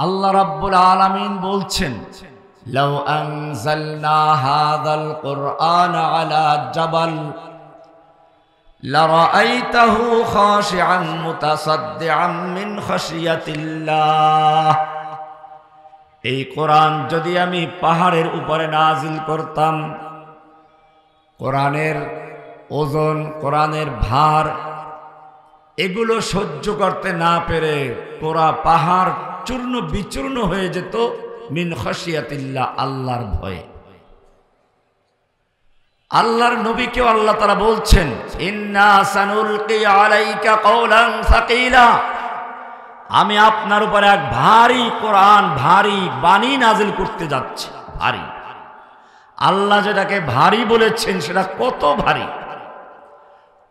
আল্লাহ রাব্বুল আলামিন বলছেন, লাউ আনজালনা হাযাল কুরআন আলা জাবাল লারাআইতাহু খাশিআন মুতাসাদ্দিআন মিন খাশিয়াতিল্লাহ। এই কোরআন যদি আমি পাহাড়ের উপরে নাজিল করতাম, কোরআনের ওজন, কোরআনের ভার এগুলো সহ্য করতে না পেরে পুরা পাহাড় চূর্ণ বিচূর্ণ হয়ে যেত মিন খাশিয়াতিল্লাহ, আল্লাহর ভয়ে। আল্লাহর নবীকেও আল্লাহ তাআলা বলছেন, ইন্না সানুলকি আলাইকা কওলান সাকিলা, আমি আপনার উপরে এক ভারী কোরআন, ভারী বাণী নাজিল করতে যাচ্ছি। ভারী, আল্লাহ যেটাকে ভারী বলেছেন সেটা কত ভারী।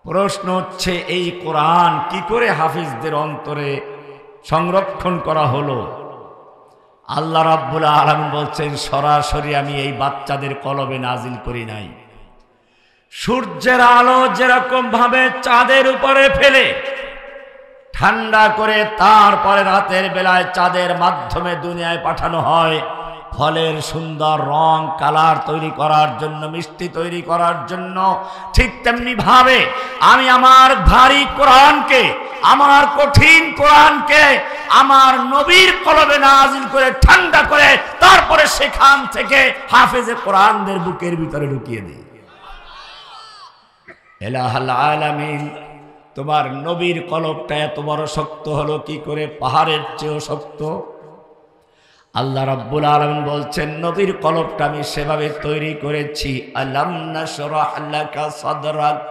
প্রশ্ন হচ্ছে, এই কোরআন কি করে হাফিজদের অন্তরে সংরক্ষণ করা হলো? আল্লাহ রাব্বুল আলামিন বলছেন, সরাসরি আমি এই বাচ্চাদের কলবে নাজিল করি নাই। সূর্যের আলো যেরকম ভাবে চাঁদের উপরে ফেলে ঠান্ডা করে তারপরে রাতের বেলায় চাঁদের মাধ্যমে দুনিয়ায় পাঠানো হয় ফলের সুন্দর রং কালার তৈরি করার জন্য, মিষ্টি তৈরি করার জন্য, ঠিক তেমনি ভাবে আমি আমার ভারী কোরআনকে, আমার কঠিন কোরআনকে আমার নবীর কলবে নাজিল করে ঠান্ডা করে তারপরে সেখান থেকে হাফেজে কোরআনদের বুকের ভিতরে ঢুকিয়ে দিই। ইলাহুল আলামিন, তোমার নবীর কলবটা এত বড় শক্ত হলো কি করে? পাহাড়ের চেয়েও শক্ত। আল্লাহ রাব্বুল আলামিন বলছেন, নবীর কলবটা আমি সেভাবে তৈরি করেছি। আলাম নাশরাহ লাকা সাদরাক,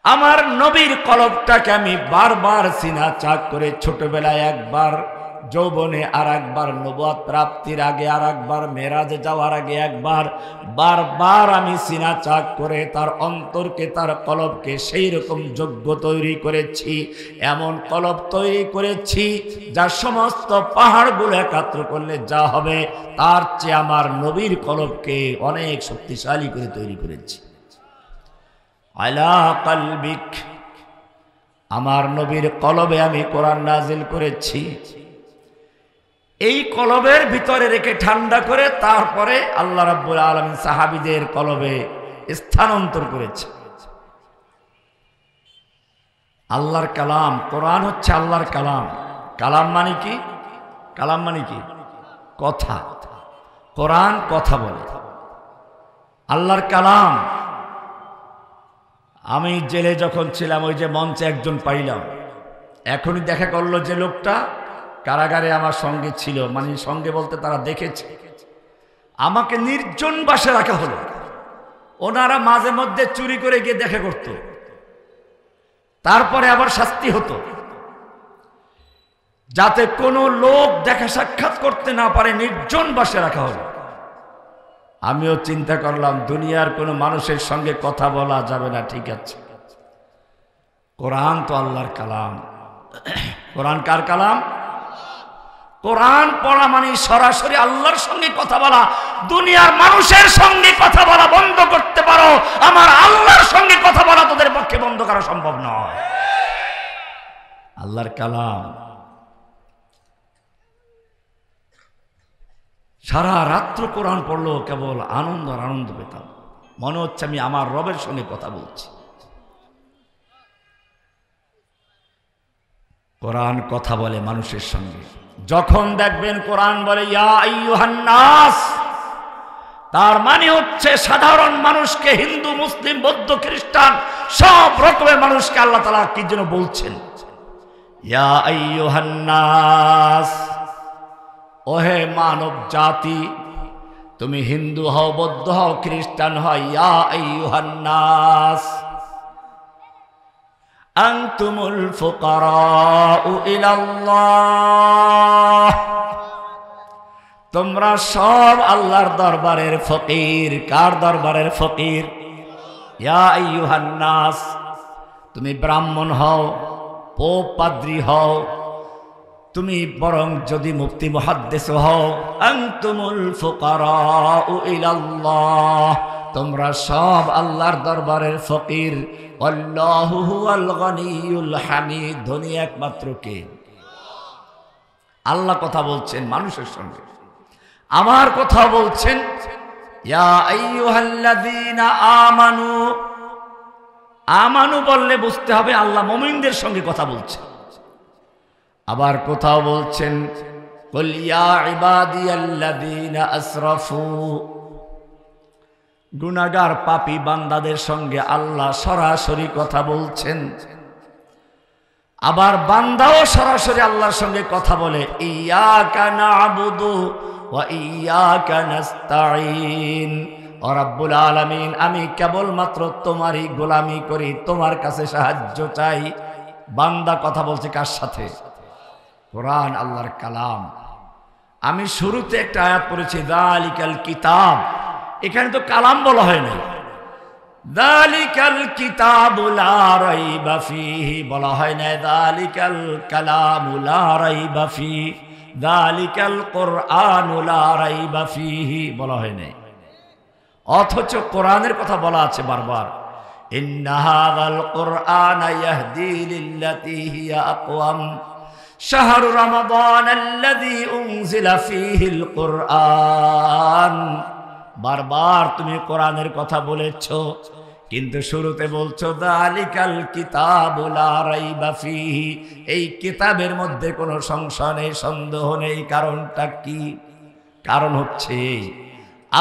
আমার নবীর কলবটাকে আমি বারবার সিনা চাক করে, ছোটবেলায় একবার, যৌবনে আর একবার, নবুয়ত প্রাপ্তির আগে আর একবার, মেরাজে যাওয়ার আগে একবার, বারবার আমি সিনা চাক করে তার অন্তরকে, তার কলবকে সেই রকম যোগ্য তৈরি করেছি। এমন কলব তৈরি করেছি যা সমস্ত পাহাড়গুলো একাত্র করলে যা হবে তার চেয়ে আমার নবীর কলবকে অনেক শক্তিশালী করে তৈরি করেছি। আলা কলবিক, আমার নবীর কলবে আমি কোরআন নাজিল করেছি। এই কলবের ভিতরে রেখে ঠান্ডা করে তারপরে আল্লাহ রাব্বুল আলামিন সাহাবীদের কলবে স্থানান্তর করেছে। আল্লাহর কালাম, কোরআন হচ্ছে আল্লাহর কালাম। কালাম মানে কি? কালাম মানে কি? কথা। কোরআন কথা বলে, আল্লাহর কালাম। আমি জেলে যখন ছিলাম, ওই যে মঞ্চে একজন পাইলাম, এখনই দেখা করলো যে লোকটা কারাগারে আমার সঙ্গে ছিল, মানে সঙ্গে বলতে তারা দেখেছে, আমাকে নির্জন বাসে রাখা হলো। ওনারা মাঝে মধ্যে চুরি করে গিয়ে দেখা করত, তারপরে আবার শাস্তি হতো, যাতে কোনো লোক দেখা সাক্ষাৎ করতে না পারে, নির্জন বাসে রাখা হলো। আমিও চিন্তা করলাম, দুনিয়ার কোনো মানুষের সঙ্গে কথা বলা যাবে না, ঠিক আছে, কোরআন তো আল্লাহর কালাম। কোরআন কার কালাম? কোরআন পড়া মানে সরাসরি আল্লাহর সঙ্গে কথা বলা। দুনিয়ার মানুষের সঙ্গে কথা বলা বন্ধ করতে পারো, আমার আল্লাহর সঙ্গে কথা বলা তোদের পক্ষে বন্ধ করা সম্ভব নয়। আল্লাহর কালাম। সারা রাত্র কোরআন পড়লো, কেবল আনন্দ আর আনন্দ পেতাম, মনে হচ্ছে আমি আমার রবের সঙ্গে কথা বলছি। কোরআন কথা বলে মানুষের সঙ্গে। যখন দেখবেন কোরআন বলে ইয়া আইয়ুহান নাস, তার মানে হচ্ছে সাধারণ মানুষকে, হিন্দু, মুসলিম, বৌদ্ধ, খ্রিস্টান সব রকমের মানুষকে আল্লাহ তাআলা কি যেন বলছেন, ইয়া আইয়ুহান নাস, ওহে মানব জাতি, তুমি হিন্দু হও, বৌদ্ধ হও, খ্রিস্টান হও, ইয়া আইয়ুহান নাস আনতুমুল ফুকারাউ ইলাল্লাহ, তোমরা সব আল্লাহর দরবারের ফকির। কার দরবারের ফকির? ইয়া আইয়ুহান নাস, তুমি ব্রাহ্মণ হও, পোপ পাদ্রী হও, তুমি বরং যদি মুফতি মুহাদ্দিস হও, আনতুমুল ফুকারাউ ইলাল্লাহ, তোমরা সব আল্লাহর দরবারের ফকির। আল্লাহু হুয়াল গনিয়ুল হামিদ, ধনী একমাত্র কে? আল্লাহ কথা বলছেন মানুষের সঙ্গে, আমার কথা বলছেন। ইয়া আইয়ুহাল্লাযীনা আমানু, আমানু বললে বুঝতে হবে আল্লাহ মুমিনদের সঙ্গে কথা বলছেন। আবার কোথাও বলছেন কুল ইয়া ইবাদিয়াল্লাযীনা আসরাফু, গুনাহগার পাপী বান্দাদের সঙ্গে আল্লাহ সরাসরি কথা বলছেন। আবার বান্দাও সরাসরি আল্লাহর সঙ্গে কথা বলে, ইয়াকা না'বুদু ওয়া ইয়াকা নাস্তাঈন, ও রাব্বুল আলামিন আমি কেবলমাত্র তোমারই গোলামি করি, তোমার কাছে সাহায্য চাই। বান্দা কথা বলছে কার সাথে? কোরআন আল্লাহর কালাম। আমি শুরুতে একটা আয়াত পড়েছি যালিকাল কিতাব, এখানে তো কালাম বলা হয় না, যালিকাল কিতাবু লা রাইবা ফীহি বলা হয় না, যালিকাল কালামু লা রাইবা ফীহি, যালিকাল কুরআনু লা রাইবা ফীহি বলা হয় না। অথচ কোরআনের কথা বলা আছে বারবার, ইন্না হাযাল কুরআনা ইয়াহদি লিল্লাতী হিয়া আকওয়াম শাহরু রমাদানাল্লাযী উনজিলা ফীহিল কুরআন। বারবার তুমি কোরআনের কথা বলেছো, কিন্তু শুরুতে বলছো যালিকাল কিতাবু লা রাইবা ফীহি, এই কিতাবের মধ্যে কোনো সংশয় নেই, সন্দেহ নেই। কারণটা কি? কারণ হচ্ছে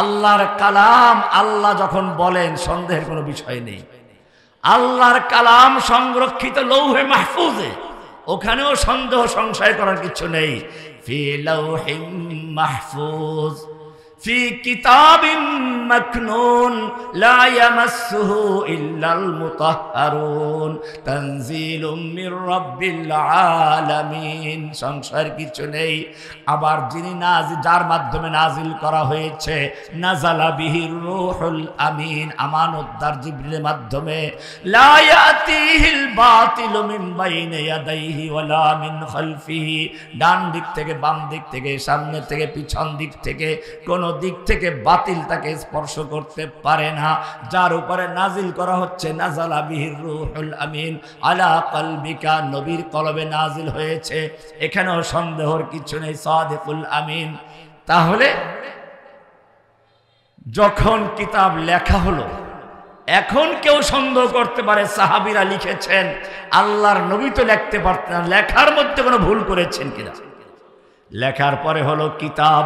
আল্লাহর কালাম, আল্লাহ যখন বলেন সন্দেহের কোনো বিষয় নেই। আল্লাহর কালাম সংরক্ষিত লৌহে মাহফুজে, ওখানেও সন্দেহ সংশয় করার কিছু নেই। ফি লাউহিম মাহফুজ ফি কিতাবিম মাকনুন লা ইয়ামাসসুহু ইল্লাল মুতাহহারুন তানজিলুম মির রাব্বিল আলামিন। সংশয়ের কিছু নেই। আবার যিনি যার মাধ্যমে নাজিল করা হয়েছে, নাজালা বিহির রূহুল আমিন, আমানতদার জিবরিলের মাধ্যমে, লা ইয়াতিহিল বাতিলু মিন বাইনি ইয়াদাইহি ওয়ালা মিন খালফিহি, ডান দিক থেকে বাম দিক থেকে সামনে থেকে পিছন দিক থেকে কোন দিক থেকে বাতিল তাকে স্পর্শ করতে পারে না। যার উপরে নাজিল করা হচ্ছে, নাজালা বিহির রূহুল আমিন আলা কলবিকা, নবীর কলবে নাজিল হয়েছে, এখানেও সন্দেহের কিছু নেই, সাদিকুল আমিন। তাহলে যখন কিতাব লেখা হলো, এখন কেউ সন্দেহ করতে পারে সাহাবীরা লিখেছেন, আল্লাহর নবী তো লিখতে পারতেন না, লেখার মধ্যে কোনো ভুল করেছেন কিনা। লেখার পরে হলো কিতাব,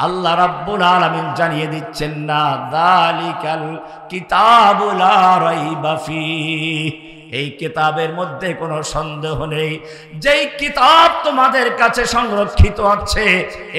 আল্লাহ রাব্বুল আলামিন জানিয়ে দিচ্ছেন না, যালিকাল কিতাবু লা রাইবা ফীহি, এই কিতাবের মধ্যে কোনো সন্দেহ নেই। যেই কিতাব তোমাদের কাছে সংরক্ষিত আছে,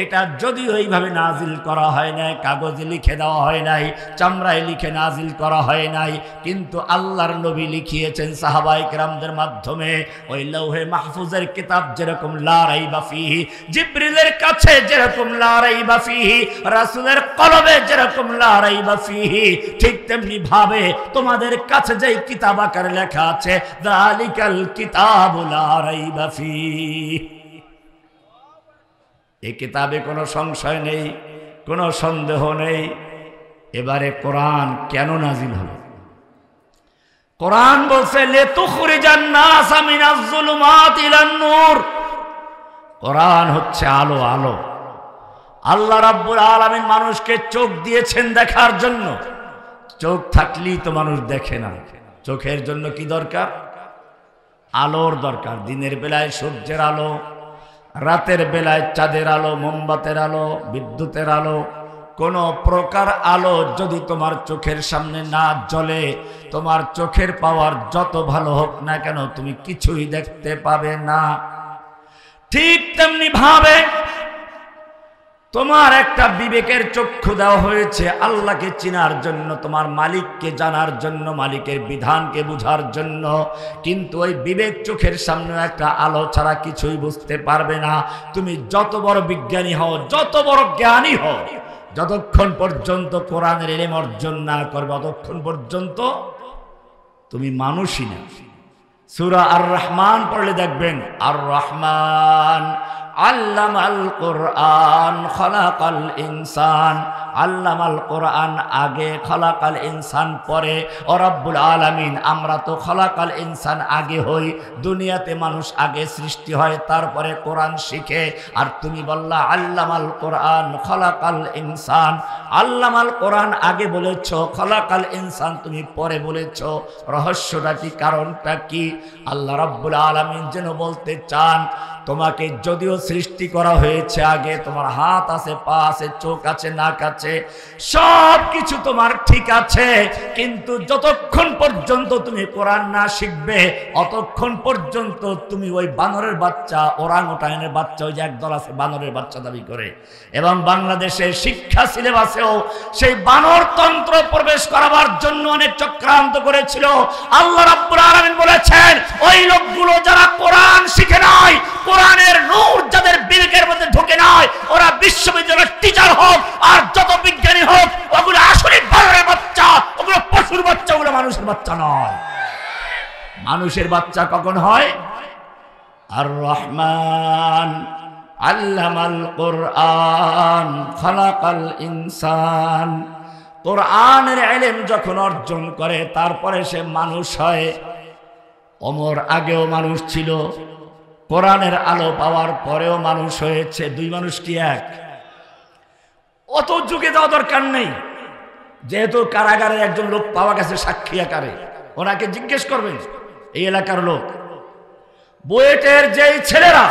এটা যদিও এইভাবে নাজিল করা হয় নাই, কাগজে লিখে দেওয়া হয় নাই, চামড়ায় লিখে নাজিল করা হয় নাই, কিন্তু আল্লাহর নবী লিখিয়েছেন সাহাবায়ে কেরামদের মাধ্যমে। ওই লৌহে মাহফুজের কিতাব যেরকম লা রাইবা ফীহি, জিবরিলের কাছে যেরকম লা রাইবা ফীহি, রাসূলের কলবে যেরকম লা রাইবা ফীহি, ঠিক তেমনি ভাবে তোমাদের কাছে যেই কিতাব আকারে লেখা আছে, যালিকাল কিতাবু লা রাইবা ফীহি, এই কিতাবে কোনো সংশয় নেই, কোনো সন্দেহ নেই। এবারে কোরআন কেন নাজিল হলো? কোরআন বলছে লিতুখরিজান নাস মিনাজ যুলুমাতি ইলান নূর, কোরআন হচ্ছে আলো। আলো আল্লাহ রাব্বুল আলামিন মানুষকে চোখ দিয়েছেন দেখার জন্য। চোখ থাকলেই তো মানুষ দেখে না। চোখের জন্য কি দরকার? আলোর দরকার। দিনের বেলায় সূর্যের আলো, রাতের বেলায় চাঁদের আলো, মোমবাতের আলো, বিদ্যুতের আলো। কোন প্রকার আলো যদি তোমার চোখের সামনে না জ্বলে, তোমার চোখের পাওয়ার যত ভালো হোক না কেন, তুমি কিছুই দেখতে পাবে না। ঠিক তেমনি ভাবে তোমার একটা বিবেকের চক্ষু দেওয়া হয়েছে আল্লাহকে চিনার জন্য, তোমার মালিককে জানার জন্য, মালিকের বিধানকে বুঝার জন্য। কিন্তু ওই বিবেক চোখের সামনে একটা আলো ছাড়া কিছুই বুঝতে পারবে না। তুমি যত বড় বিজ্ঞানী হও, যত বড় জ্ঞানী হও, যতক্ষণ পর্যন্ত কোরআনের ইলম অর্জন না করবে, ততক্ষণ পর্যন্ত তুমি মানুষই না। সূরা আর রহমান পড়লে দেখবেন, আর রহমান আল্লামাল কোরআন খলাকাল ইনসান, আল্লামাল কোরআন আগে, খলাকাল ইনসান পরে। ও রব্বুল আলামিন, আমরা তো খলাকাল ইনসান আগে হই, দুনিয়াতে মানুষ আগে সৃষ্টি হয়, তারপরে কোরআন শিখে। আর তুমি বললা আল্লামাল কোরআন খলাকাল ইনসান, আল্লামাল কোরআন আগে বলেছ, খলাকাল ইনসান তুমি পরে বলেছ। রহস্যটা কি, কারণটা কি? আল্লাহ রব্বুল আলামিন যেন বলতে চান, তোমাকে যদিও সৃষ্টি করা হয়েছে আগে, তোমার হাত আছে, পা আছে, চোখ আছে, নাক আছে, সব কিছু তোমার ঠিক আছে, কিন্তু যতক্ষণ পর্যন্ত তুমি কোরআন না শিখবে অতক্ষণ পর্যন্ত তুমি ওই বানরের বাচ্চা, ওরাংওটানের বাচ্চা, ওই যে একদল আছে বানরের বাচ্চা দাবি করে, এবং বাংলাদেশের শিক্ষা সিলেবাসেও সেই বানর তন্ত্র প্রবেশ করাবার জন্য অনেক চক্রান্ত করেছিল। আল্লাহ রাব্বুল আলামিন বলেছেন, ওই লোকগুলো যারা কোরআন শিখে নাই, কোরআনের নূর যাদের বিবেকের মধ্যে ঢোকে নাই, ওরা বিশ্ববিদ্যালয়ের টিচার হোক আর যত বিজ্ঞানী হোক, ওগুলো আসলে বানরের বাচ্চা, ওগুলো পশুর বাচ্চা, ওগুলো মানুষের বাচ্চা নয়। মানুষের বাচ্চা কখন হয়? আর রহমান আল্লামাল কোরআন খলাকাল ইনসান, কোরআনের ইলম যখন অর্জন করে তারপরে সে মানুষ হয়। ওমর আগেও মানুষ ছিল, কোরআনের আলো পাওয়ার পরেও মানুষ হয়েছে। দুই মানুষ কি এক? অত যুগে যাওয়া দরকার নেই, যেহেতু কারাগারে একজন লোক পাওয়া গেছে সাক্ষী আকারে, ওনাকে জিজ্ঞেস করবেন, এই এলাকার লোক, বুয়েটের যেই ছেলেরা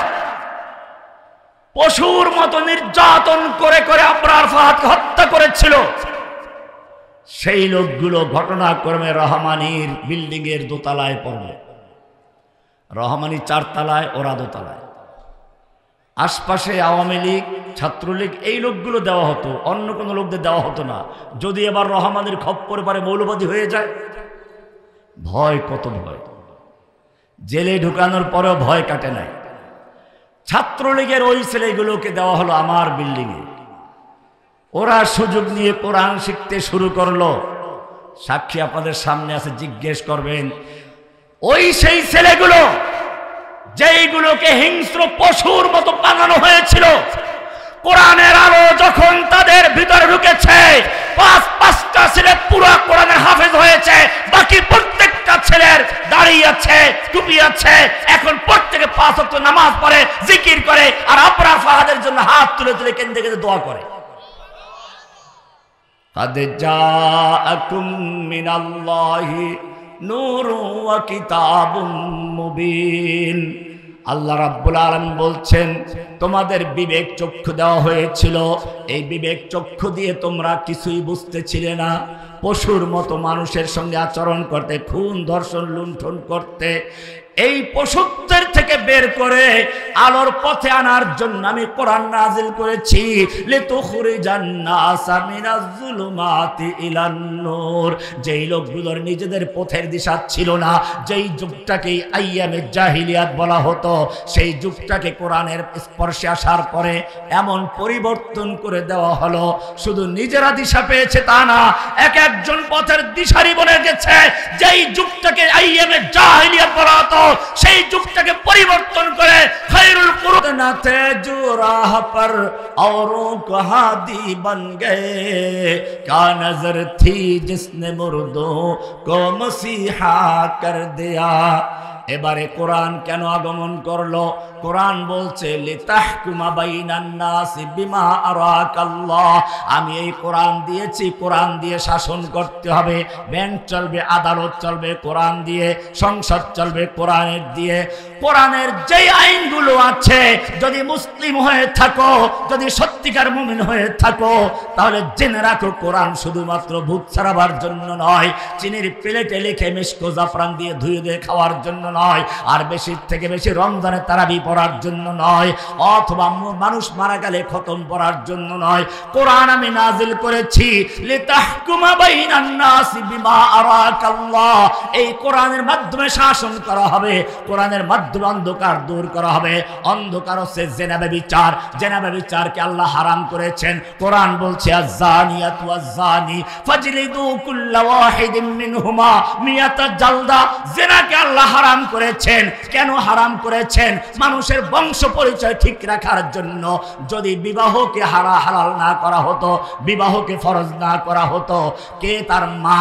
পশুর মতো নির্যাতন করে করে আবরার ফাহাদকে হত্যা করেছিল, সেই লোকগুলো ঘটনাক্রমে রহমানির বিল্ডিং এর দোতলায় পড়বে। রহমানি 4 তলায়, ওরা 2 তলায়। আশপাশে আওয়ামী লীগ, ছাত্রলীগ, এই লোকগুলো দেওয়া হতো, অন্য কোনো লোকদের দেওয়া হতো না। যদি এবার রহমানির খপ্পরে পারে মৌলবাদী হয়ে যায়, ভয়, কত ভয়! জেলে ঢুকানোর পরেও ভয় কাটে নাই। ছাত্রলীগের ওই ছেলেগুলোকে দেওয়া হলো আমার বিল্ডিংয়ে। ওরা সুযোগ নিয়ে কোরআন শিখতে শুরু করলো। সাক্ষী আপনাদের সামনে আছে, জিজ্ঞেস করবেন। ওই সেই ছেলেগুলো যেইগুলোকে হিংস্র পশুর মতো বানানো হয়েছিল, কোরআনের আলো যখন তাদের ভিতরে ঢুকেছে, 5-5টা ছেলে পুরো কোরআনের হাফেজ হয়েছে, বাকি প্রত্যেকটা ছেলের দাড়ি আছে, টুপি আছে, এখন প্রত্যেকে 5 ওয়াক্ত নামাজ পড়ে, জিকির করে, আর আবরার ফাহাদের জন্য হাত তুলে তুলে কেঁদে কেঁদে দোয়া করে। قد جاءكم من الله নূর ওয়া কিতাবুম মুবিন। আল্লাহ রাব্বুল আলামিন বলছেন, তোমাদের বিবেক চক্ষু দেওয়া হয়েছিল, এই বিবেক চক্ষু দিয়ে তোমরা কিছুই বুঝতেছিলে না, পশুর মতো মানুষের সঙ্গে আচরণ করতে, খুন, ধর্ষণ, লুণ্ঠন করতে। এই পশুত্বের থেকে বের করে আলোর পথে আনার জন্য আমি কোরআন নাজিল করেছি, লিতুখরিজান নাসা মিনাজ যুলুমাতি ইলান নূর। যেই লোকগুলোর নিজেদের পথের দিশা ছিল না, যেই যুগটাকে আইয়ামে জাহিলিয়াত বলা হতো, সেই যুগটাকে কোরআনের স্পর্শে আসার পরে এমন পরিবর্তন করে দেওয়া হলো, শুধু নিজেরা দিশা পেয়েছে তা না, এক একজন পথের দিশারি বনে গেছে। যেই যুগটাকে আইয়ামে জাহিলিয়াত বলা হতো, সেই যুগটাকে পরিবর্তন করে খায়রুল কুরআনাতে जो राह पर औरों को हादी बन गए, क्या नजर थी जिसने मुर्दों को मसीहा कर दिया। এবারে কোরআন কেন আগমন করলো? কোরআন বলছে, লিতাহকুমা বাইনান নাসি বিমা আরাকাল্লাহ। আমি এই কোরআন দিয়েছি, কোরআন দিয়ে শাসন করতে হবে। ব্যাংক চলবে, আদালত চলবে কোরআন দিয়ে, সংসদ চলবে কোরআনের দিয়ে। কোরআনের যেই আইনগুলো আছে, যদি মুসলিম হয়ে থাকো, যদি সত্যিকার মুমিন হয়ে থাকো, তাহলে জেনে রাখো কোরআন শুধুমাত্র ভূত ছাড়াবার জন্য নয়, চিনির প্লেটে লিখে মিশকো জাফরান দিয়ে ধুয়ে দিয়ে খাওয়ার জন্য নয়, আর বেশি থেকে বেশি রমজানে তারাবি পড়ার জন্য নয়, অথবা মানুষ মারা গেলে খতম পড়ার জন্য নয়। কোরআন আমি নাজিল করেছি লিতাহকুমা বাইনান নাসি বিমা আরাকাল্লাহ। এই কোরআনের মাধ্যমে শাসন করা হবে, কোরআনের মাধ্যমে অন্ধকার দূর করা হবে। অন্ধকার হচ্ছে জিনা ব্যভিচার। জিনা ব্যভিচারকে আল্লাহ হারাম করেছেন। কোরআন বলছে আয-যানিয়াতু ওয়াজ-যানি ফাজলিদু কুল্লা ওয়াহিদিন মিনহুমা মিয়াতা জালদা। জিনাকে আল্লাহ হারাম করেছেন। কেন হারাম করেছেন? মানুষের বংশ পরিচয় ঠিক রাখার জন্য। যদি বিবাহকে হালাল না করা হতো, বিবাহকে ফরজ না করা হতো, কে তার মা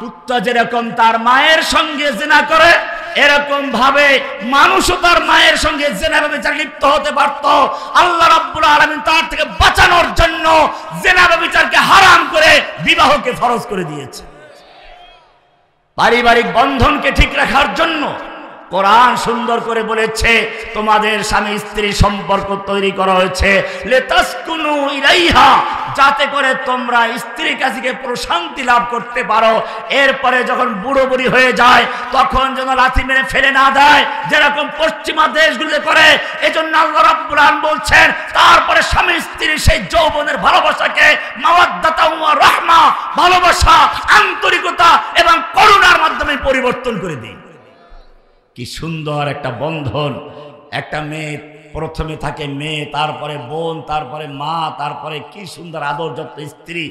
পুত্র যেরকম তার মায়ের সঙ্গে জিনা করে, এরকম ভাবে মানুষও তার মায়ের সঙ্গে জিনা ব্যভিচারে লিপ্ত হতে পারত। আল্লাহ রাব্বুল আলামিন তার থেকে বাঁচানোর জন্য জিনা ব্যভিচারকে হারাম করে বিবাহকে ফরজ করে দিয়েছে। পারিবারিক বন্ধনকে ঠিক রাখার জন্য কোরআন সুন্দর করে বলেছে, তোমাদের স্বামী স্ত্রী সম্পর্ক তৈরি করা হয়েছে লিতাসকুনু ইলাইহা, যাতে করে তোমরা স্ত্রীর কাছে প্রশান্তি লাভ করতে পারো। এরপরে যখন বুড়ো বুড়ি হয়ে যায় তখন যেন লাথি মেরে ফেলে না দেয়, যেরকম পশ্চিমা দেশগুলোতে করে। এজন্য আল্লাহ রাব্বুল আলামিন বলছেন, তারপরে স্বামী স্ত্রীর সেই যৌবনের ভালোবাসাকে মাওয়াদ্দাতা ওয়া রাহমা, ভালোবাসা, আন্তরিকতা এবং করুণার মাধ্যমে পরিবর্তন করে দিই। কি সুন্দর একটা বন্ধন। একটা মেয়ে প্রথমে থাকে মেয়ে, তারপরে বোন, তারপরে মা, তারপরে কি সুন্দর আদর যত্ন স্ত্রী।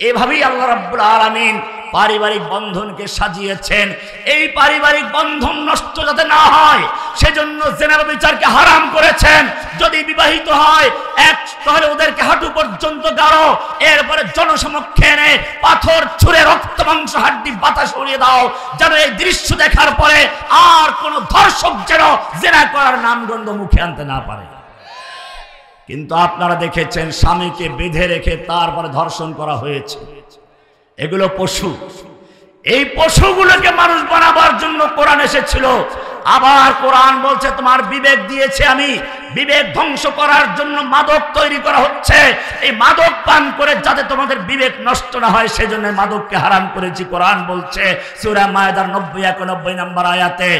এভাবেই আল্লাহ রাব্বুল আলামিন পারিবারিক বন্ধনকে সাজিয়েছেন। এই পারিবারিক বন্ধন নষ্ট যাতে না হয় সেজন্য জিনা ব্যভিচারকে হারাম করেছেন। যদি বিবাহিত হয় তাহলে ওদেরকে হাঁটু পর্যন্ত গাড়ো, এরপরে জনসমক্ষে এনে পাথর ছুঁড়ে রক্ত মাংস হাড্ডি বাতাস উড়িয়ে দাও, যেন এই দৃশ্য দেখার পরে আর কোন ধর্ষক যেন জিনা করার নামগন্ধ মুখে আনতে না পারে। কিন্তু আপনারা দেখেছেন স্বামীকে বেঁধে রেখে তারপরে ধর্ষণ করা হয়েছে। এগুলো পশু। এই পশুগুলোকে মানুষ বানাবার জন্য কোরআন এসেছিল। আবার কোরআন বলছে তোমার বিবেক দিয়েছে আমি, বিবেক ধ্বংস করার জন্য মাদক তৈরি করা হচ্ছে। এই মাদক পান করে যাতে তোমাদের বিবেক নষ্ট না হয় সেজন্য মাদককে হারাম করেছি। কোরআন বলছে সূরা মায়েদার 90-91 নম্বর আয়াতে,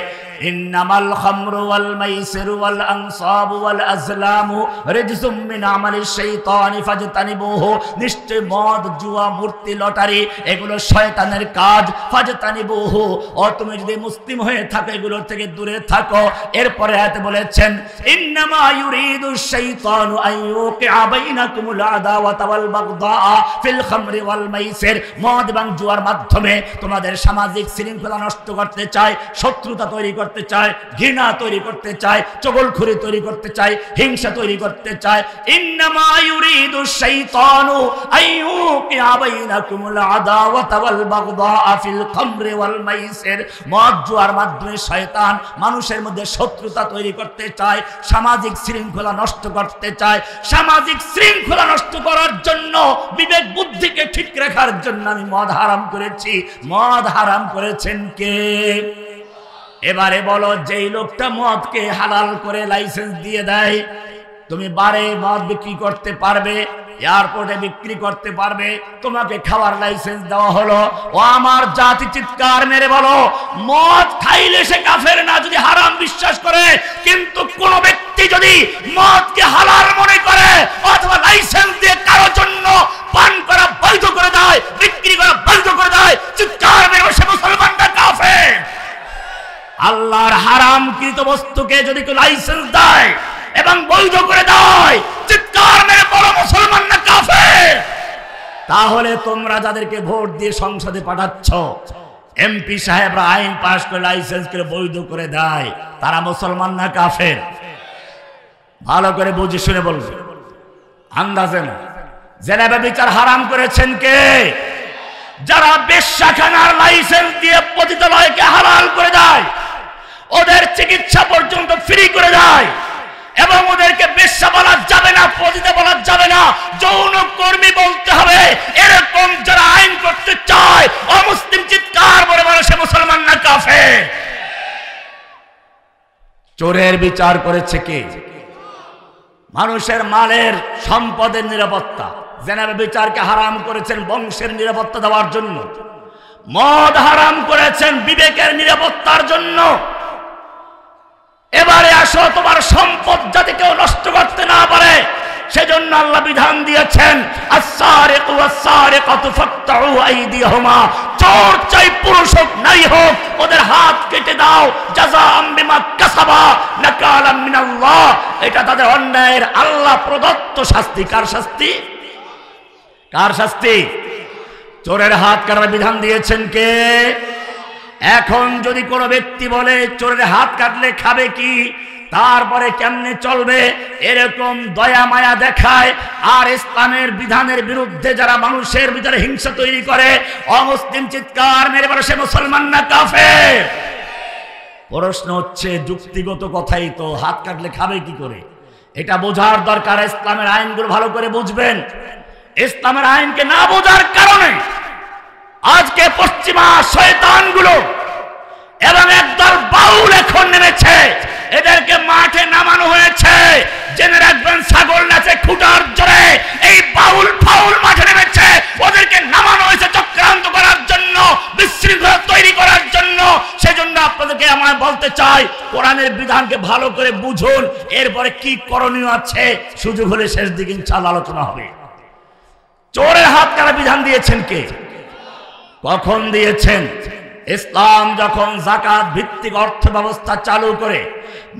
ইন্নামাল খামরু ওয়াল মাইসিরু ওয়াল আনসাবু ওয়াল আজলামু রিজসুম মিন আমালিশ শাইতানি ফাজতানিবুহু, নিশ্চয় মদ, জুয়া, মূর্তি, লটারি এগুলো শয়তানের কাজ। ফাজতানিবুহু, ও তুমি যদি মুসলিম হয়ে থাকো এগুলোর থেকে দূরে থাকো। এরপরে আয়াতে বলেছেন, ইন্নামা ইউরিদুশ শাইতানু আন ইউকিআ বাইনাকুমুল আদাওয়াতা ওয়াল বাগদা ফিল খামরি ওয়াল মাইসির, মদ এবং জুয়ার মাধ্যমে তোমাদের সামাজিক শৃঙ্খলা নষ্ট করতে চায়, শত্রুতা তৈরি করতে চায়, ঘৃণা তৈরি করতে চায়, চগলখুরি তৈরি করতে চায়, হিংসা তৈরি করতে চায়। ইন্নামা ইউরিদুশ শাইতানু আন ইউকিআ বাইনাকুমুল আদাওয়াতা ওয়াল বাগদা ফিল খামরি ওয়াল মাইসির, মদ জুয়ার মাধ্যমে শয়তান মানুষের মধ্যে শত্রুতা তৈরি করতে চায়, সামাজিক শৃঙ্খলা নষ্ট করতে চায়। সামাজিক শৃঙ্খলা নষ্ট করার জন্য, বিবেক বুদ্ধিকে ঠিক রাখার জন্য আমি মদ হারাম করেছি। মদ হারাম করেছেন কে? এবারে বলো, যেই লোকটা মদকে হালাল করে লাইসেন্স দিয়ে দেয়, তুমি বারে মদ বিক্রি করতে পারবে, এয়ারপোর্টে বিক্রি করতে পারবে, তোমাকে খাওয়ার লাইসেন্স দেওয়া হলো, ও আমার জাতি চিৎকার মেরে বলো, মদ খাইলে সে কাফের না যদি হারাম বিশ্বাস করে। কিন্তু কোন ব্যক্তি যদি মদকে হালাল মনে করে অথবা লাইসেন্স দিয়ে কারো জন্য পান করা বৈধ করে দেয়, বিক্রি করা বৈধ করে দেয়, চিৎকার মেরে সে মুসলমান না কাফের। আল্লাহর হারামকৃত বস্তুকে যদি কেউ লাইসেন্স দেয় এবং বৈধ করে দেয়, চিৎকার মেরে বলো মুসলমান না কাফের। তাহলে তোমরা যাদেরকে ভোট দিয়ে সংসদে পাঠাচ্ছ, এমপি সাহেবরা আইন পাশ করে লাইসেন্স করে বৈধ করে দেয়, তারা মুসলমান না কাফের? ভালো করে বুঝে শুনে বলবে, আন্দাজে না। জিনা ব্যভিচার হারাম করেছেন কে? যারা বেশ্যাখানার লাইসেন্স দিয়ে পতিতালয়কে হালাল করে দেয়, ওদের চিকিৎসা পর্যন্ত ফ্রি করে দেয়, এবং ওদেরকে বেশ্যা বলা যাবে না, পতিতা বলা যাবে না, যৌন কর্মী বলতে হবে। এরকম যারা আইন করতে চায়, অমুসলিম চিৎকার বলে বলে সে মুসলমান না কাফের। চোরের বিচার করেছে কে? মানুষের মালের সম্পদের নিরাপত্তা। জিনা ব্যভিচারকে হারাম করেছেন বংশের নিরাপত্তা দেওয়ার জন্য, মদ হারাম করেছেন বিবেকের নিরাপত্তার জন্য। এবারে আসো, তোমার সম্পদ যাতে কেউ নষ্ট করতে না পারে সেজন্য আল্লাহ বিধান দিয়েছেন, আস-সারিকু ওয়াস-সারিকাতু ফাক্তু ফাকতাউ আইদিয়াহুমা, চোর চাই পুরুষ হোক নারী হোক, ওদের হাত কেটে দাও, জাযাআম বিমা কাসাবা নাকালাম মিনাল্লাহ। এটা তাদের অন্যায়ের আল্লাহ প্রদত্ত শাস্তি। কার শাস্তি? কার শাস্তি? চোরের হাত কাটার বিধান দিয়েছেন কে? এখন যদি কোনো ব্যক্তি বলে চোরের হাত কাটলে খাবে কি, তারপরে কেমনে চলবে, এরকম দয়া মায়া দেখায় আর ইসলামের বিধানের বিরুদ্ধে যারা মানুষের ভিতরে হিংসা তৈরি করে, অমুসলিম চিৎকার মেরে বলে সে মুসলমান না কাফের। প্রশ্ন হচ্ছে যুক্তিগত কথাই তো, হাত কাটলে খাবে কি করে, এটা বোঝার দরকার। ইসলামের আইনগুলো ভালো করে বুঝবেন। ইসলামের আইনকে না বোঝার কারণে আজকে পশ্চিমা শয়তানগুলো এবং একদল বাউল এখন নেমেছে, এদেরকে মাঠে নামানো হয়েছে। জেনে রাখবেন ছাগল নাচে খুঁটার জোরে, এই বাউল ফাউল মাঠে নেমেছে, ওদেরকে নামানো হয়েছে চক্রান্ত করার জন্য, বিশৃঙ্খলা তৈরি করার জন্য। সেজন্য আপনাদেরকে আমরা বলতে চাই, কোরআনের বিধানকে ভালো করে বুঝুন, এরপরে কি করণীয় আছে সুযোগ হলে শেষ দিকে ইনশাআল্লাহ আলোচনা হবে। চোরের হাত কাটা বিধান দিয়েছেন কে? কখন দিয়েছেন? ইসলাম যখন যাকাত ভিত্তিক অর্থ ব্যবস্থা চালু করে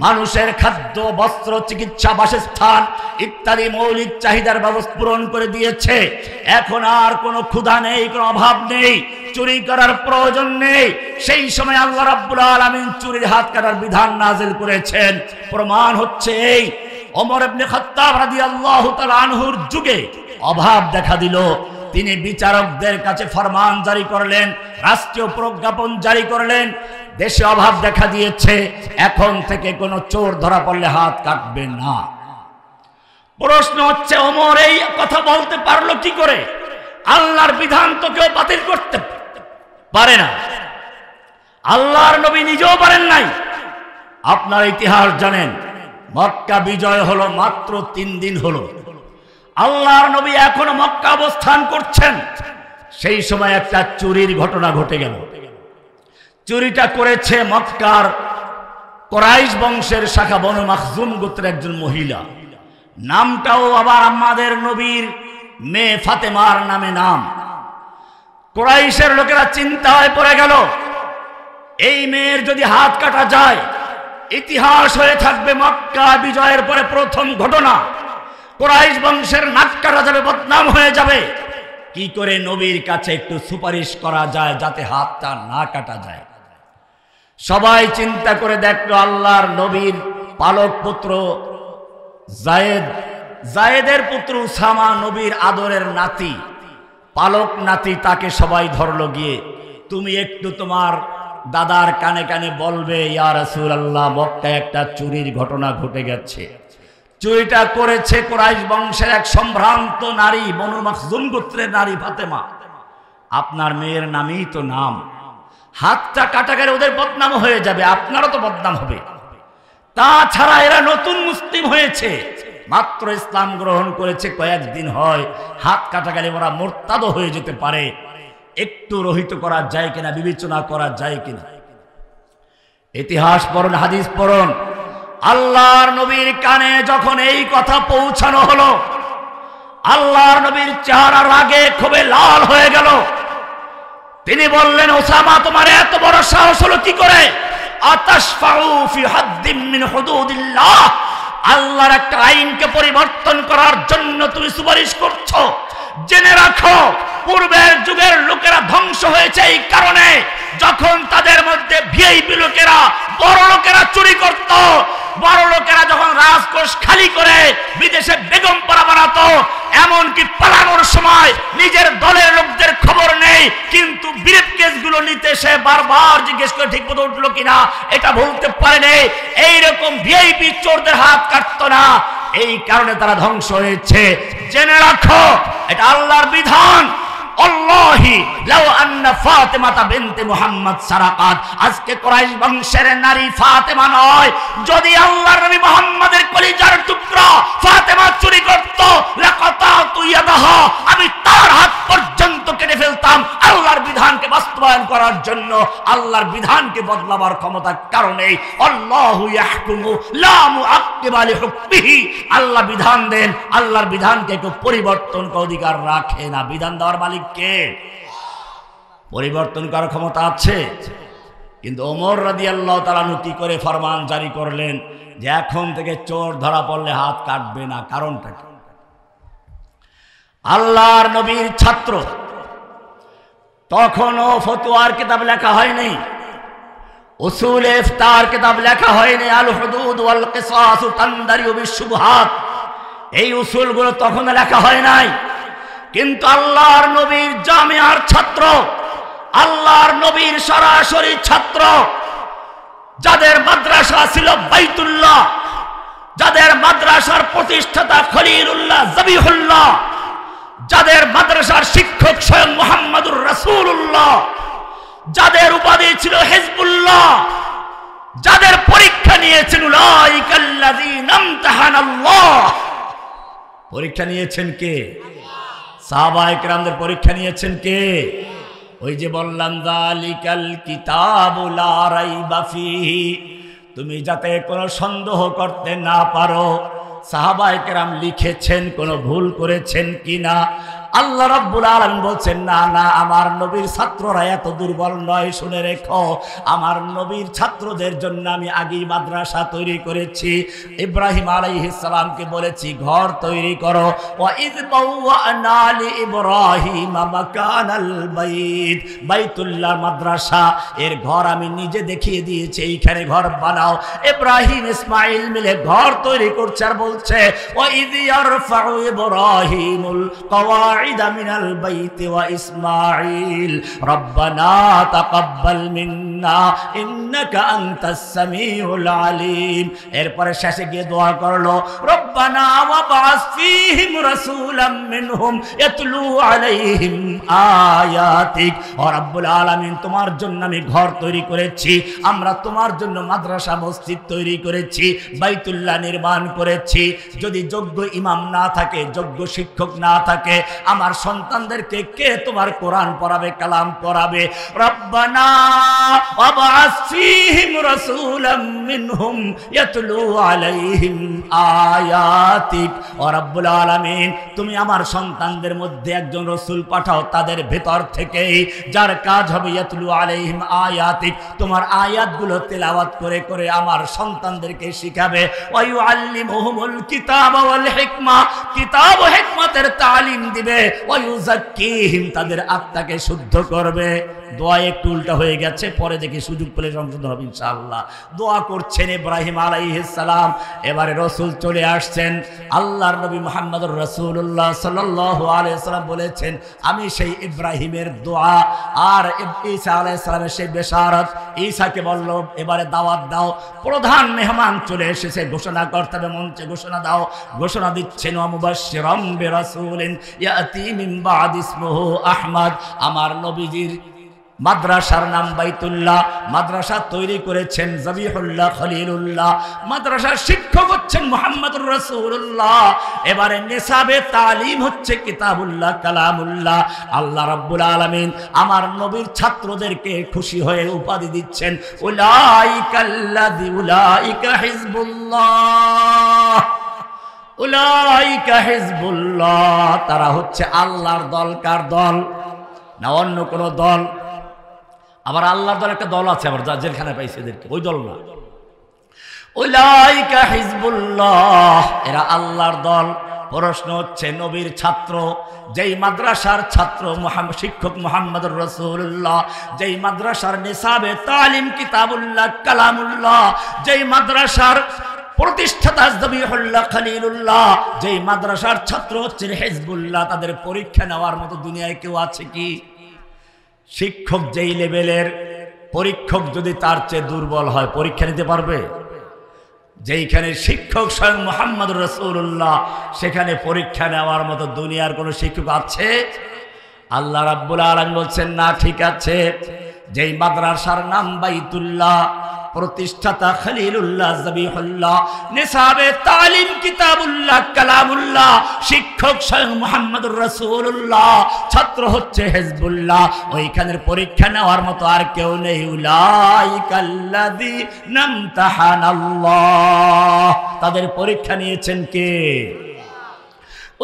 মানুষের খাদ্য, বস্ত্র, চিকিৎসা, বাসস্থান ইত্যাদি মৌলিক চাহিদার ব্যবস্থা পূরণ করে দিয়েছে, এখন আর কোনো ক্ষুধা নেই, কোনো অভাব নেই, চুরি করার প্রয়োজন নেই। সেই সময় আল্লাহ রাব্বুল আলামিন চুরির হাত কাটার বিধান নাযিল করেছেন। প্রমাণ হচ্ছে এই ওমর ইবনে খাত্তাব রাদিয়াল্লাহু তাআলা আনহুর যুগে অভাব দেখা দিল, তিনি বিচারকদের কাছে ফরমান জারি করলেন, রাষ্ট্রীয় প্রজ্ঞাপন জারি করলেন, দেশে অভাব দেখা দিয়েছে, এখন থেকে কোনো চোর ধরা পড়লে হাত কাটবে না। প্রশ্ন হচ্ছে ওমর এই কথা বলতে পারলো কি করে? আল্লাহর বিধান তো কেউ বাতিল করতে পারে না, আল্লাহর নবী নিজেও পারেন নাই। আপনার ইতিহাস জানেন, মক্কা বিজয় হলো মাত্র 3 দিন হলো, আল্লাহর নবী এখনো মক্কা অবস্থান করছেন। সেই সময় একটা চুরির ঘটনা ঘটে গেল। চুরিটা করেছে মক্কার কুরাইশ বংশের শাখা বনু মাখজুম গোত্রের একজন মহিলা, নামটাও আবার আমাদের নবীর মেয়ে ফাতেমার নামে নাম। কুরাইশের লোকেরা চিন্তায় পড়ে গেল, এই মেয়ের যদি হাত কাটা যায় ইতিহাস হয়ে থাকবে মক্কা বিজয়ের পরে প্রথম ঘটনা, কুরাইশ বংশের নাক কাটা যাবে, বদনাম হয়ে যাবে। কি করে নবীর কাছে একটু সুপারিশ করা যায় যাতে হাতটা না কাটা যায়? সবাই চিন্তা করে দেখলো আল্লাহর নবীর পালক পুত্র জায়েদ, জায়েদের পুত্র উসামা নবীর আদরের নাতি, পালক নাতি, তাকে সবাই ধরলো গিয়ে, তুমি একটু তোমার দাদার কানে কানে বলবে ইয়া রাসূলুল্লাহ মক্কায় একটা চুরির ঘটনা ঘটে গেছে। চুরিটা করেছে কুরাইশ বংশের এক সম্ভ্রান্ত নারী, বনু মাখজুম গোত্রের নারী ফাতেমা, আপনার মেয়ের নামই তো নাম, হাতটা কাটা গেলে ওদের বদনাম হয়ে যাবে, আপনারও তো বদনাম হবে। তাছাড়া এরা নতুন মুসলিম হয়েছে, মাত্র ইসলাম গ্রহণ করেছে কয়েকদিন হয়, হাত কাটা গেলে ওরা মুরতাদও হয়ে যেতে পারে, একটু রহিত করা যায় কিনা, বিবেচনা করা যায় কিনা। ইতিহাস পড়ুন, হাদিস পড়ুন। আল্লাহর নবীর কানে যখন এই কথা পৌঁছানো হলো, আল্লাহর নবীর চেহারা রাগে ক্ষোভে লাল হয়ে গেল। তিনি বললেন, ওসামা তোমার এত বড় সাহস হলো কি করে? আতাশফাউ ফি হাদ্দিম মিন হুদুদিল্লাহ, আল্লাহর একটা আইনকে পরিবর্তন করার জন্য তুমি সুপারিশ করছো? জেনে রাখো পূর্বের যুগের লোকেরা ধ্বংস হয়েছে এই কারণে, যখন তাদের মধ্যে ভিআইপি লোকেরা, বড় লোকেরা চুরি করত, বড় লোকেরা যখন রাজকোষ খালি করে বিদেশে বেগম পাড়া বানাতো, এমনকি পালানোর সময় নিজের দলের লোকদের খবর নেই, কিন্তু ব্রিফ কেসগুলো নিতে সে বারবার জিজ্ঞেস করে ঠিক মতো উঠলো কিনা, এটা বলতে পারেনি। এইরকম ভিআইপি চোরদের হাত কাটতো না, এই কারণে তারা ধ্বংস হয়েছে। জেনে রাখো এটা আল্লাহর বিধান। আল্লাহি লাউ আন্না ফাতেমাতা বিনতে মুহাম্মদ সারাকাত, আজকে কুরাইশ বংশের নারী ফাতেমা নয়, যদি আল্লাহর নবী মুহাম্মাদের কলিজার টুকরা ফাতেমা চুরি করত, লাকাতাতু ইয়াদাহা, আমি তার হাত পর্যন্ত কেটে ফেলতাম। আল্লাহর বিধানকে বাস্তবায়ন করার জন্য, আল্লাহর বিধানকে বদলাবার ক্ষমতার কারণে আল্লাহু ইয়াহকুমু লা মুআক্কিবা লিহুকমিহি, আল্লাহ বিধান দেন, আল্লাহর বিধানকে কেউ পরিবর্তন করার অধিকার রাখে না। বিধান দেওয়ার মালিক কে? পরিবর্তন করার ক্ষমতা আছে। কিন্তু ওমর রাদিয়াল্লাহু তাআলা কি করে ফরমান জারি করলেন যে এখন থেকে চোর ধরা পড়লে হাত কাটবে না? কারণটা কি? আল্লাহর নবীর ছাত্র, তখনও ফতোয়ার কিতাব লেখা হয়নি, উসুল ইফতার কিতাব লেখা হয়নি, আল হুদুদ ওয়াল কিসাস তানদারিউ বিশুবহাত, এই উসুলগুলো তখন লেখা হয় নাই। কিন্তু আল্লাহর নবীর জামিয়ার ছাত্র, আল্লাহর নবীর সরাসরি ছাত্র, যাদের মাদ্রাসা ছিল বাইতুল্লাহ, যাদের মাদ্রাসার প্রতিষ্ঠাতা খলিলুল্লাহ জবিহুল্লাহ, যাদের মাদ্রাসার শিক্ষক স্বয়ং মুহাম্মদুর রাসূলুল্লাহ, যাদের উপাধি ছিল হিজবুল্লাহ, যাদের পরীক্ষা নিয়েছেন উলাইকাল্লাযীনা ইমতাহানাল্লাহ, পরীক্ষা নিয়েছেন কে? সাহাবায়ে কেরামদের পরীক্ষা নিয়েছেন কে? ওই যে বললাম যালিকাল কিতাবু লা রাইবা ফীহি, তুমি যাতে কোনো সন্দেহ করতে না পারো সাহাবায়ে কেরাম লিখেছেন কোনো ভুল করেছেন কিনা। আল্লাহ রাব্বুল আলামিন বলছেন না না, আমার নবীর ছাত্ররা এত দুর্বল নয়, শুনে রেখো, আমার নবীর ছাত্রদের জন্য আমি আগেই মাদ্রাসা তৈরি করেছি। ইব্রাহিম আলাইহিস সালামকে বলেছি ঘর তৈরি করো, ওয়া ইয বাওয়ানা লিইব্রাহিম মাকানাল বাইত, বাইতুল্লাহ মাদ্রাসা এর ঘর আমি নিজে দেখিয়ে দিয়েছি, এইখানে ঘর বানাও। ইব্রাহিম ইসমাঈল মিলে ঘর তৈরি করছে আর বলছে ওয়া ইয ইয়ারফাউ ইব্রাহিমুল কওয়া মিনাল বাইতি ওয়া ইসমাঈল রব্বানা তাকাব্বাল মিন্না ইন্নাকা আনতাস সামিউল আলিম। এরপরে শেষে গিয়ে দোয়া করলো রব্বানা ওয়া বা'আস ফীহিম রাসূলাম মিনহুম ইয়াতলু আলাইহিম আয়াতিক। ও রব্বুল আলামিন, তোমার জন্য আমি ঘর তৈরি করেছি, আমরা তোমার জন্য মাদ্রাসা মসজিদ তৈরি করেছি, বাইতুল্লাহ নির্মাণ করেছি। যদি যোগ্য ইমাম না থাকে, যোগ্য শিক্ষক না থাকে, আমার সন্তানদেরকে কে তোমার কোরআন পড়াবে, কালাম পড়াবে? রব্বানা ওয়াবআস ফীহিম রাসূলাম মিনহুম ইয়াতলু আলাইহিম আয়াতিক। ও রব্বুল আলামিন, তুমি আমার সন্তানদের মধ্যে একজন রাসূল পাঠাও, তাদের ভেতর থেকেই, যার কাজ হবে ইয়াতলু আলাইহিম আয়াতিক, তোমার আয়াতগুলো তেলাওয়াত করে করে আমার সন্তানদেরকে শিখাবে। ওয়া ইউআল্লিমুহুমুল কিতাবা ওয়াল হিকমা, কিতাব ও হিকমতের তালিম দিবে। ওয়া ইউযাক্কিহিম, তাদের আত্মাকে শুদ্ধ করবে। দোয়া একটু উল্টা হয়ে গেছে, পরে দেখি সুযোগ পেলে সংশোধন হবে ইনশাআল্লাহ। দোয়া করছেন ইব্রাহিম আলাইহিস সালাম। এবারে রাসূল চলে আসছেন, আল্লাহর নবী মুহাম্মদুর রাসূলুল্লাহ সাল্লাল্লাহু আলাইহি ওয়াসাল্লাম বলেছেন আমি সেই ইব্রাহিমের দোয়া আর ঈসা আলাইহিস সালামের সেই বেশারত। ঈসাকে বলল এবারে দাওয়াত দাও, প্রধান মেহমান চলে এসেছে, ঘোষণা করতে হবে, মঞ্চে ঘোষণা দাও। ঘোষণা দিচ্ছেন ওয়া মুবাশশিরাম বিরাসূলিন ইয়াতি মিন বা'দ ইসমুহু আহমদ। আমার নবীজির মাদ্রাসার নাম বাইতুল্লাহ, মাদ্রাসা তৈরি করেছেন জবিহুল্লাহ খলিলুল্লাহ, মাদ্রাসার শিক্ষক হচ্ছেন মুহাম্মদুর রাসূলুল্লাহ। এবারে নিসাবে তালিম হচ্ছে কিতাবুল্লাহ কালামুল্লাহ। আল্লাহ রাব্বুল আলামিন আমার নবীর ছাত্রদেরকে খুশি হয়ে উপাধি দিচ্ছেন উলাইকা হিজবুল্লাহ, উলাইকা হিজবুল্লাহ, তারা হচ্ছে আল্লাহর দল। কার দল? না অন্য কোন দল? আবার আল্লাহর দল একটা দল আছে, আবার জেলখানায় পাইছে এদেরকে, ওই দল না। উলাইকা হিজবুল্লাহ, এরা আল্লাহর দল। প্রশ্ন হচ্ছে নবীর ছাত্র, যেই মাদ্রাসার ছাত্র শিক্ষক মুহাম্মদুর রাসূলুল্লাহ, যেই মাদ্রাসার নিসাবে তালিম কিতাবুল্লাহ কালামুল্লাহ, যেই মাদ্রাসার প্রতিষ্ঠাতা জবিহুল্লাহ খলিলুল্লাহ, যেই মাদ্রাসার ছাত্র হচ্ছেন হিজবুল্লাহ, তাদের পরীক্ষা নেওয়ার মতো দুনিয়ায় কেউ আছে কি? শিক্ষক যেই লেভেলের, পরীক্ষক যদি তার চেয়ে দুর্বল হয় পরীক্ষা নিতে পারবে? যেইখানে শিক্ষক স্বয়ং মুহাম্মদুর রাসূলুল্লাহ, সেখানে পরীক্ষা নেওয়ার মতো দুনিয়ার কোন শিক্ষক আছে? আল্লাহ রাব্বুল আলামিন বলছেন না, ঠিক আছে। যেই মাদ্রাসার নাম বাইতুল্লাহ, প্রতিষ্ঠাতা খলিলুল্লাহ জবিহুল্লাহ, নিসাবে তালিম কিতাবুল্লাহ কালামুল্লাহ, শিক্ষক স্বয়ং মুহাম্মদুর রাসূলুল্লাহ, ছাত্র হচ্ছে হিজবুল্লাহ, ওইখানের পরীক্ষা নেওয়ার মতো আর কেউ নেই। উলাইকাল্লাযীনা ইমতাহানাল্লাহ, তাদের পরীক্ষা নিয়েছেন কে?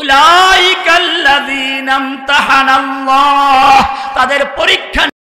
উলাইকাল্লাযীনা ইমতাহানাল্লাহ, তাদের পরীক্ষা